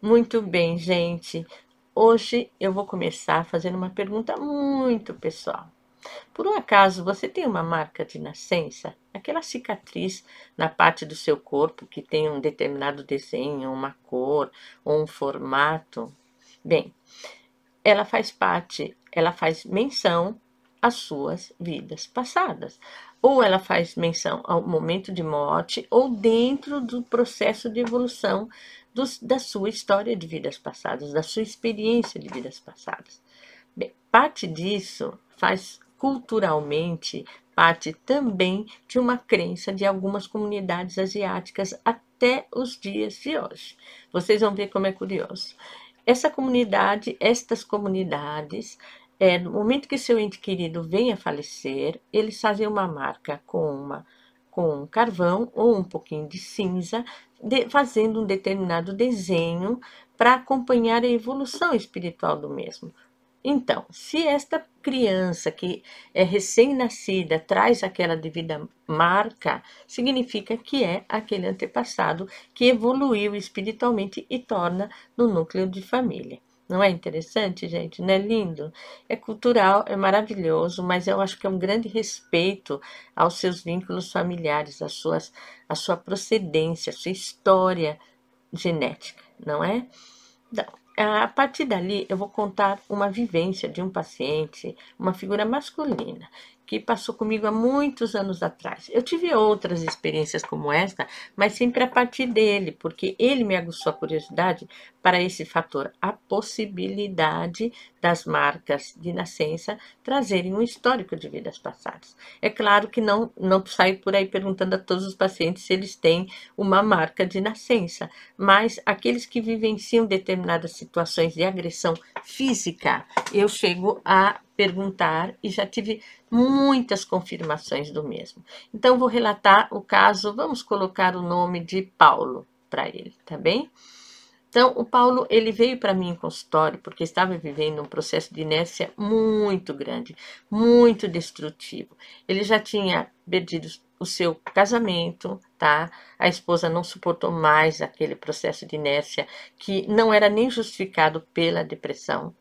Muito bem, gente. Hoje eu vou começar fazendo uma pergunta muito pessoal. Por um acaso você tem uma marca de nascença? Aquela cicatriz na parte do seu corpo que tem um determinado desenho, uma cor ou um formato? Bem, ela faz menção às suas vidas passadas. Ou ela faz menção ao momento de morte, ou dentro do processo de evolução da sua história de vidas passadas, da sua experiência de vidas passadas. Bem, parte disso faz culturalmente parte também de uma crença de algumas comunidades asiáticas até os dias de hoje. Vocês vão ver como é curioso. Estas comunidades, no momento que seu ente querido vem a falecer, eles fazem uma marca com carvão ou um pouquinho de cinza, fazendo um determinado desenho para acompanhar a evolução espiritual do mesmo. Então, se esta criança que é recém-nascida traz aquela devida marca, significa que é aquele antepassado que evoluiu espiritualmente e torna no núcleo de família. Não é interessante, gente? Não é lindo? É cultural, é maravilhoso, mas eu acho que é um grande respeito aos seus vínculos familiares, à sua procedência, à sua história genética, não é? Então, a partir dali, eu vou contar uma vivência de um paciente, uma figura masculina, que passou comigo há muitos anos atrás. Eu tive outras experiências como esta, mas sempre a partir dele, porque ele me aguçou a curiosidade para esse fator, a possibilidade das marcas de nascença trazerem um histórico de vidas passadas. É claro que não saio por aí perguntando a todos os pacientes se eles têm uma marca de nascença, mas aqueles que vivenciam determinadas situações de agressão física, eu chego a perguntar e já tive muitas confirmações do mesmo. Então, vou relatar o caso, vamos colocar o nome de Paulo para ele, tá bem? Então, o Paulo, ele veio para mim em consultório porque estava vivendo um processo de inércia muito grande, muito destrutivo. Ele já tinha perdido o seu casamento, tá? A esposa não suportou mais aquele processo de inércia que não era nem justificado pela depressão.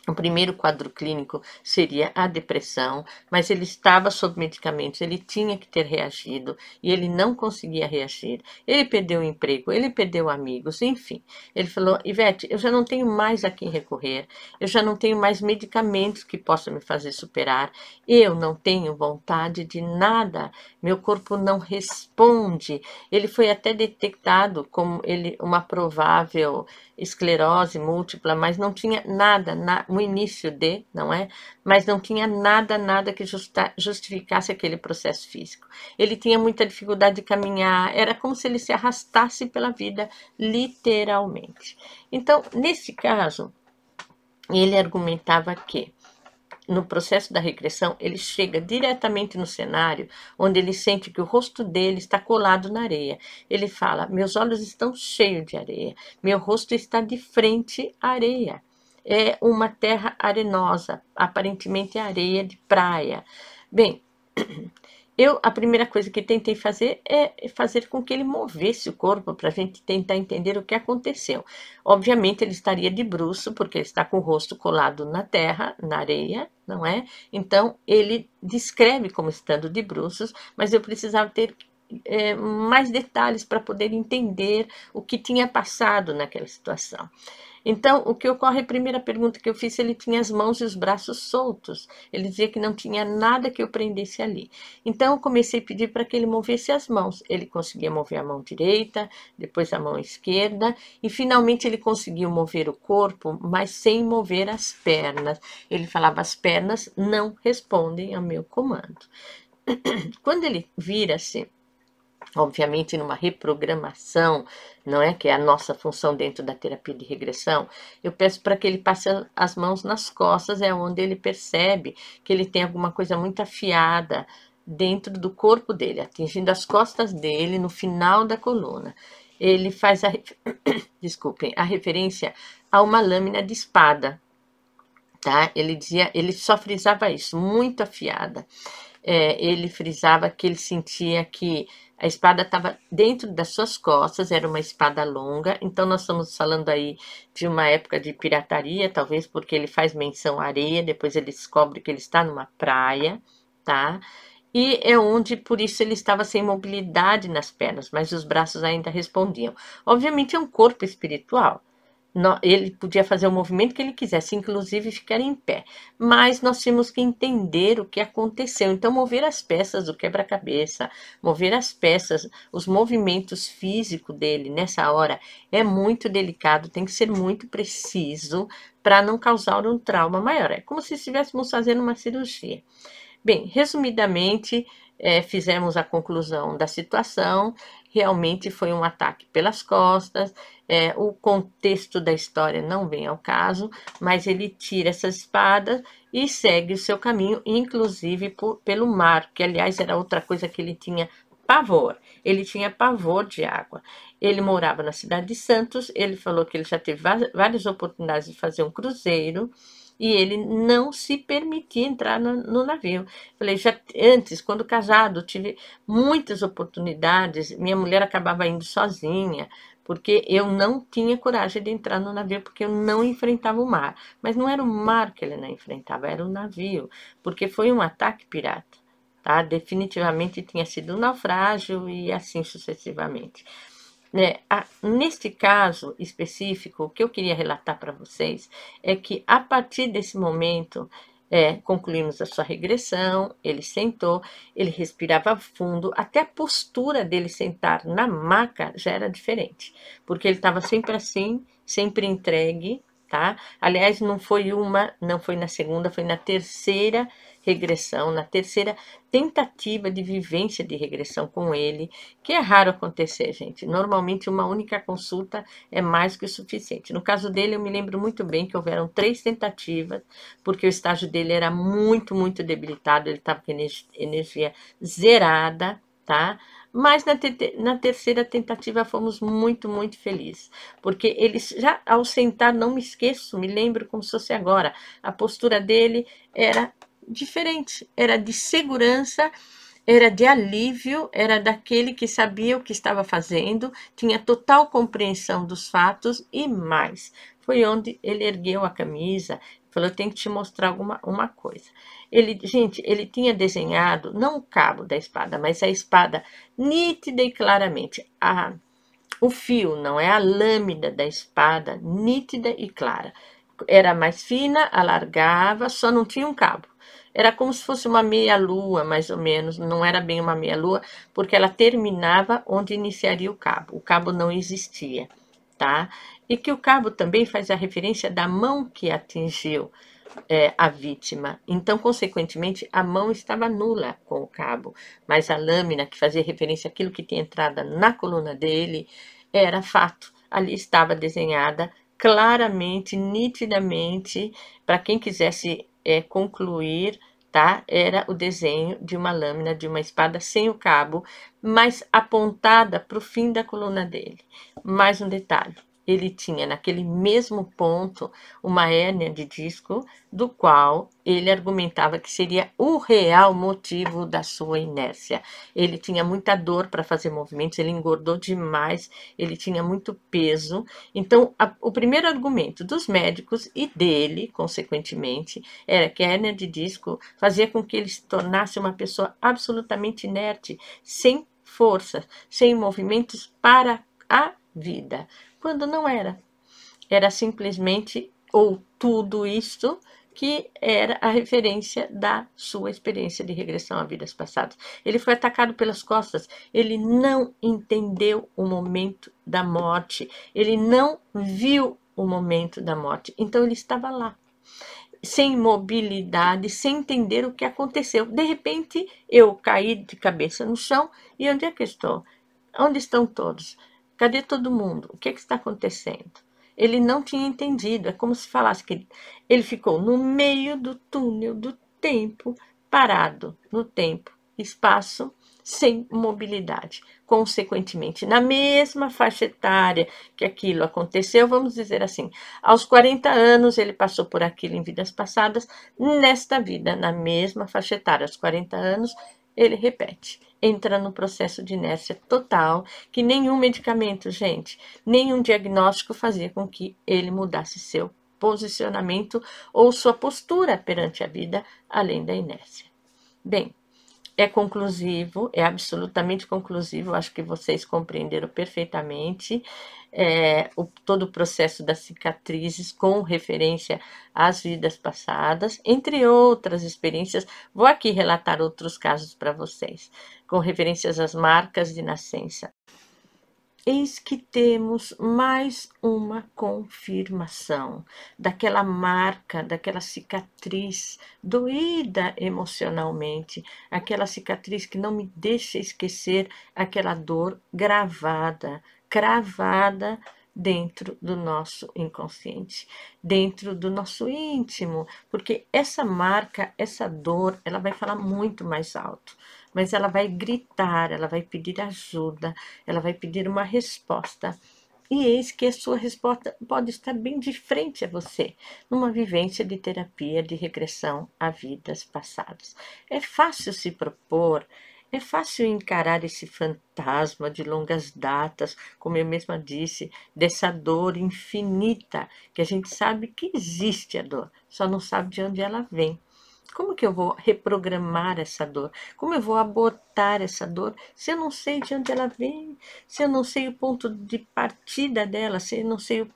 O primeiro quadro clínico seria a depressão, mas ele estava sob medicamentos, ele tinha que ter reagido e ele não conseguia reagir. Ele perdeu o emprego, ele perdeu amigos, enfim. Ele falou: Ivete, eu já não tenho mais a quem recorrer, eu já não tenho mais medicamentos que possam me fazer superar, eu não tenho vontade de nada, meu corpo não responde. Ele foi até detectado como uma provável esclerose múltipla, mas não tinha nada, um início de, não é? Mas não tinha nada que justificasse aquele processo físico. Ele tinha muita dificuldade de caminhar, era como se ele se arrastasse pela vida, literalmente. Então, nesse caso, ele argumentava que no processo da regressão, ele chega diretamente no cenário, onde ele sente que o rosto dele está colado na areia. Ele fala: meus olhos estão cheios de areia, meu rosto está de frente à areia. É uma terra arenosa, aparentemente areia de praia. Bem, a primeira coisa que tentei fazer é fazer com que ele movesse o corpo para a gente tentar entender o que aconteceu. Obviamente, ele estaria de bruço, porque ele está com o rosto colado na terra, na areia, não é? Então, ele descreve como estando de bruços, mas eu precisava ter mais detalhes para poder entender o que tinha passado naquela situação. Então, o que ocorre, a primeira pergunta que eu fiz, se ele tinha as mãos e os braços soltos. Ele dizia que não tinha nada que eu prendesse ali. Então, eu comecei a pedir para que ele movesse as mãos. Ele conseguia mover a mão direita, depois a mão esquerda, e finalmente ele conseguiu mover o corpo, mas sem mover as pernas. Ele falava: as pernas não respondem ao meu comando. Quando ele vira-se, obviamente numa reprogramação, não é? Que é a nossa função dentro da terapia de regressão, eu peço para que ele passe as mãos nas costas, é onde ele percebe que ele tem alguma coisa muito afiada dentro do corpo dele, atingindo as costas dele no final da coluna. Ele faz desculpem, a referência a uma lâmina de espada, tá? Ele só frisava isso, muito afiada. Ele frisava que ele sentia que A espada estava dentro das suas costas, era uma espada longa, então nós estamos falando aí de uma época de pirataria, talvez porque ele faz menção à areia, depois ele descobre que ele está numa praia, tá? E é onde, por isso, ele estava sem mobilidade nas pernas, mas os braços ainda respondiam. Obviamente, é um corpo espiritual. Ele podia fazer o movimento que ele quisesse, inclusive ficar em pé. Mas nós tínhamos que entender o que aconteceu. Então, mover as peças do quebra-cabeça, mover as peças, os movimentos físicos dele nessa hora é muito delicado, tem que ser muito preciso para não causar um trauma maior. É como se estivéssemos fazendo uma cirurgia. Bem, resumidamente, fizemos a conclusão da situação. Realmente foi um ataque pelas costas. O contexto da história não vem ao caso, mas ele tira essa espada e segue o seu caminho, inclusive pelo mar, que aliás era outra coisa que ele tinha pavor. Ele tinha pavor de água. Ele morava na cidade de Santos. Ele falou que ele já teve várias oportunidades de fazer um cruzeiro e ele não se permitia entrar no navio. Falei, já antes, quando casado, tive muitas oportunidades, minha mulher acabava indo sozinha, porque eu não tinha coragem de entrar no navio, porque eu não enfrentava o mar. Mas não era o mar que ele não enfrentava, era o navio, porque foi um ataque pirata, tá? Definitivamente tinha sido um naufrágio e assim sucessivamente. Neste caso específico, o que eu queria relatar para vocês é que, a partir desse momento, concluímos a sua regressão, ele sentou, ele respirava fundo, até a postura dele sentar na maca já era diferente, porque ele estava sempre assim, sempre entregue, tá? Aliás, não foi na segunda, foi na terceira regressão, na terceira tentativa de vivência de regressão com ele, que é raro acontecer, gente. Normalmente, uma única consulta é mais que o suficiente. No caso dele, eu me lembro muito bem que houveram 3 tentativas, porque o estágio dele era muito, muito debilitado, ele estava com energia zerada, tá? Mas na terceira tentativa fomos muito, muito felizes, porque ele já ao sentar, não me esqueço, me lembro como se fosse agora, a postura dele era diferente, era de segurança, era de alívio, era daquele que sabia o que estava fazendo, tinha total compreensão dos fatos e mais. Foi onde ele ergueu a camisa, falou: eu tenho que te mostrar uma coisa. Gente, ele tinha desenhado, não o cabo da espada, mas a espada nítida e claramente. O fio, não é a lâmina da espada, nítida e clara. Era mais fina, alargava, só não tinha um cabo. Era como se fosse uma meia-lua, mais ou menos. Não era bem uma meia-lua, porque ela terminava onde iniciaria o cabo. O cabo não existia, tá? E que o cabo também faz a referência da mão que atingiu a vítima. Então, consequentemente, a mão estava nula com o cabo, mas a lâmina, que fazia referência àquilo que tinha entrado na coluna dele, era fato. Ali estava desenhada claramente, nitidamente, para quem quisesse concluir, tá? Era o desenho de uma lâmina, de uma espada sem o cabo, mas apontada para o fim da coluna dele. Mais um detalhe: ele tinha naquele mesmo ponto uma hérnia de disco, do qual ele argumentava que seria o real motivo da sua inércia. Ele tinha muita dor para fazer movimentos, ele engordou demais, ele tinha muito peso. Então, o primeiro argumento dos médicos e dele, consequentemente, era que a hérnia de disco fazia com que ele se tornasse uma pessoa absolutamente inerte, sem força, sem movimentos para a vida, quando não era. Era simplesmente, ou tudo isto, que era a referência da sua experiência de regressão a vidas passadas. Ele foi atacado pelas costas, ele não entendeu o momento da morte, ele não viu o momento da morte, então ele estava lá, sem mobilidade, sem entender o que aconteceu. De repente, eu caí de cabeça no chão, e onde é que estou? Onde estão todos? Cadê todo mundo? O que está acontecendo? Ele não tinha entendido, é como se falasse que ele ficou no meio do túnel do tempo, parado no tempo, espaço, sem mobilidade. Consequentemente, na mesma faixa etária que aquilo aconteceu, vamos dizer assim, aos 40 anos ele passou por aquilo em vidas passadas, nesta vida, na mesma faixa etária, aos 40 anos, ele repete. Entra no processo de inércia total, que nenhum medicamento, gente, nenhum diagnóstico fazia com que ele mudasse seu posicionamento ou sua postura perante a vida, além da inércia. Bem, é conclusivo, é absolutamente conclusivo, acho que vocês compreenderam perfeitamente todo o processo das cicatrizes com referência às vidas passadas, entre outras experiências. Vou aqui relatar outros casos para vocês, com referências às marcas de nascença. Eis que temos mais uma confirmação daquela marca, daquela cicatriz doída emocionalmente, aquela cicatriz que não me deixa esquecer aquela dor gravada, cravada dentro do nosso inconsciente, dentro do nosso íntimo, porque essa marca, essa dor, ela vai falar muito mais alto, mas ela vai gritar, ela vai pedir ajuda, ela vai pedir uma resposta. E eis que a sua resposta pode estar bem de frente a você, numa vivência de terapia de regressão a vidas passadas. É fácil se propor, é fácil encarar esse fantasma de longas datas, como eu mesma disse, dessa dor infinita, que a gente sabe que existe a dor, só não sabe de onde ela vem. Como que eu vou reprogramar essa dor? Como eu vou abortar essa dor se eu não sei de onde ela vem? Se eu não sei o ponto de partida dela, se eu não sei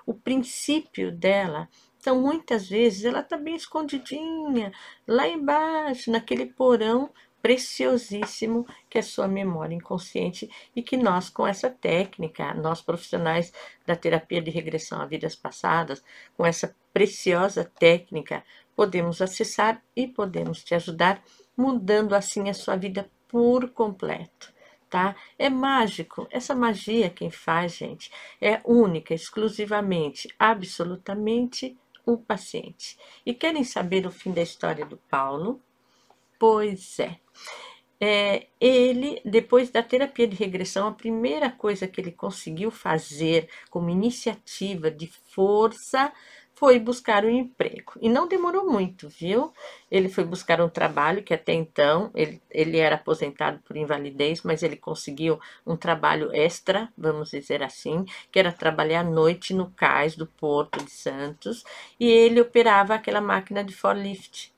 o princípio dela? Então, muitas vezes, ela está bem escondidinha, lá embaixo, naquele porão preciosíssimo que é sua memória inconsciente e que nós, com essa técnica, nós profissionais da terapia de regressão a vidas passadas, com essa preciosa técnica, podemos acessar e podemos te ajudar, mudando assim a sua vida por completo, tá? É mágico, essa magia quem faz, gente, é única, exclusivamente, absolutamente o paciente. E querem saber o fim da história do Paulo? Pois é. Ele, depois da terapia de regressão, a primeira coisa que ele conseguiu fazer como iniciativa de força foi buscar um emprego. E não demorou muito, viu? Ele foi buscar um trabalho que até então ele era aposentado por invalidez, mas ele conseguiu um trabalho extra, vamos dizer assim, que era trabalhar à noite no cais do Porto de Santos, e ele operava aquela máquina de forklift,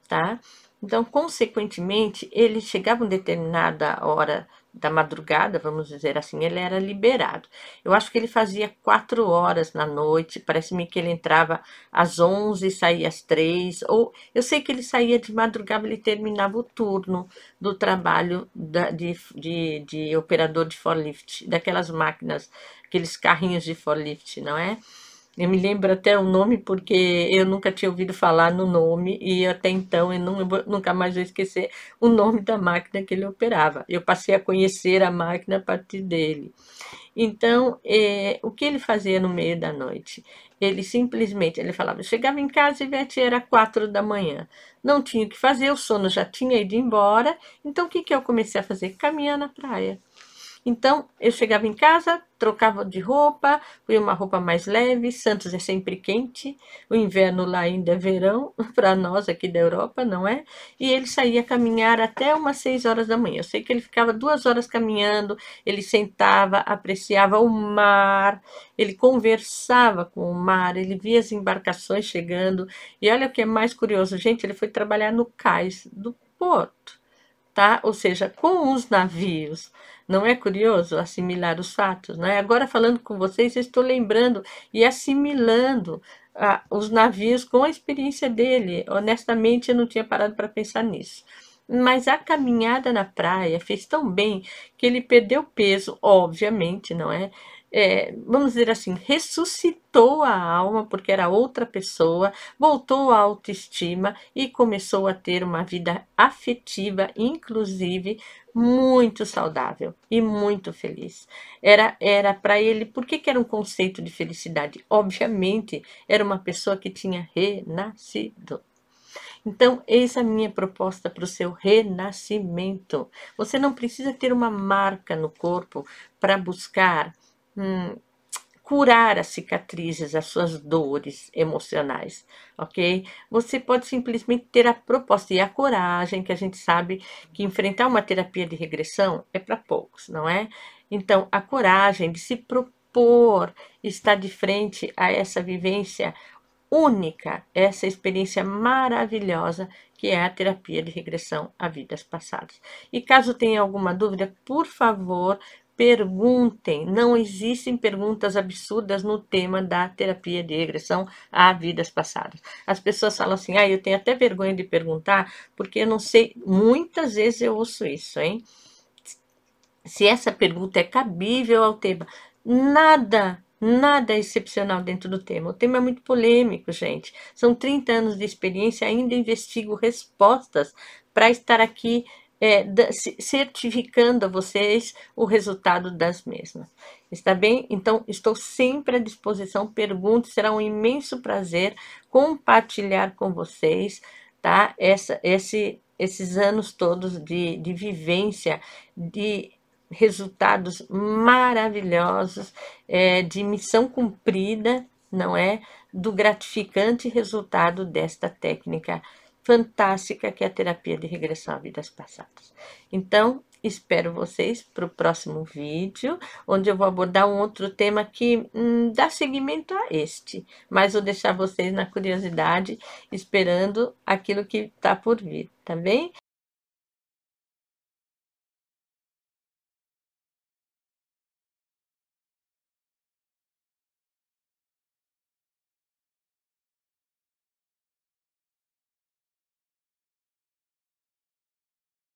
tá? Então, consequentemente, ele chegava em determinada hora da madrugada, vamos dizer assim, ele era liberado. Eu acho que ele fazia 4 horas na noite, parece-me que ele entrava às 11 e saía às 3, ou eu sei que ele saía de madrugada, ele terminava o turno do trabalho de operador de forklift, daquelas máquinas, aqueles carrinhos de forklift, não é? Eu me lembro até o nome porque eu nunca tinha ouvido falar no nome e até então eu nunca mais vou esquecer o nome da máquina que ele operava. Eu passei a conhecer a máquina a partir dele. Então, o que ele fazia no meio da noite? Ele simplesmente, ele falava, eu chegava em casa e Ivete era 4 da manhã. Não tinha o que fazer, o sono já tinha ido embora. Então, o que eu comecei a fazer? Caminhar na praia. Então, eu chegava em casa, trocava de roupa, põe uma roupa mais leve. Santos é sempre quente, o inverno lá ainda é verão, para nós aqui da Europa, não é? E ele saía caminhar até umas 6 horas da manhã. Eu sei que ele ficava 2 horas caminhando, ele sentava, apreciava o mar, ele conversava com o mar, ele via as embarcações chegando. E olha o que é mais curioso, gente, ele foi trabalhar no cais do porto, tá? Ou seja, com os navios. Não é curioso assimilar os fatos, não é? Agora falando com vocês, eu estou lembrando e assimilando os navios com a experiência dele. Honestamente, eu não tinha parado para pensar nisso. Mas a caminhada na praia fez tão bem que ele perdeu peso, obviamente, não é? Vamos dizer assim, ressuscitou a alma, porque era outra pessoa, voltou à autoestima e começou a ter uma vida afetiva, inclusive, muito saudável e muito feliz. Era para ele, por que era um conceito de felicidade? Obviamente, era uma pessoa que tinha renascido. Então, eis a minha proposta para o seu renascimento. Você não precisa ter uma marca no corpo para buscar curar as cicatrizes, as suas dores emocionais, ok? Você pode simplesmente ter a proposta e a coragem, que a gente sabe que enfrentar uma terapia de regressão é para poucos, não é? Então, a coragem de se propor estar de frente a essa vivência única, essa experiência maravilhosa que é a terapia de regressão a vidas passadas. E caso tenha alguma dúvida, por favor, perguntem. Não existem perguntas absurdas no tema da terapia de regressão a vidas passadas. As pessoas falam assim, eu tenho até vergonha de perguntar, porque eu não sei, muitas vezes eu ouço isso, hein? Se essa pergunta é cabível ao tema. Nada é excepcional dentro do tema. O tema é muito polêmico, gente. São 30 anos de experiência, ainda investigo respostas para estar aqui certificando a vocês o resultado das mesmas. Está bem? Então, estou sempre à disposição. Pergunte, será um imenso prazer compartilhar com vocês, tá? Esses anos todos de vivência, de resultados maravilhosos, de missão cumprida, não é? Do gratificante resultado desta técnica fantástica que é a terapia de regressão a vidas passadas. Então, espero vocês para o próximo vídeo, onde eu vou abordar um outro tema que dá seguimento a este, mas vou deixar vocês na curiosidade, esperando aquilo que está por vir, tá bem?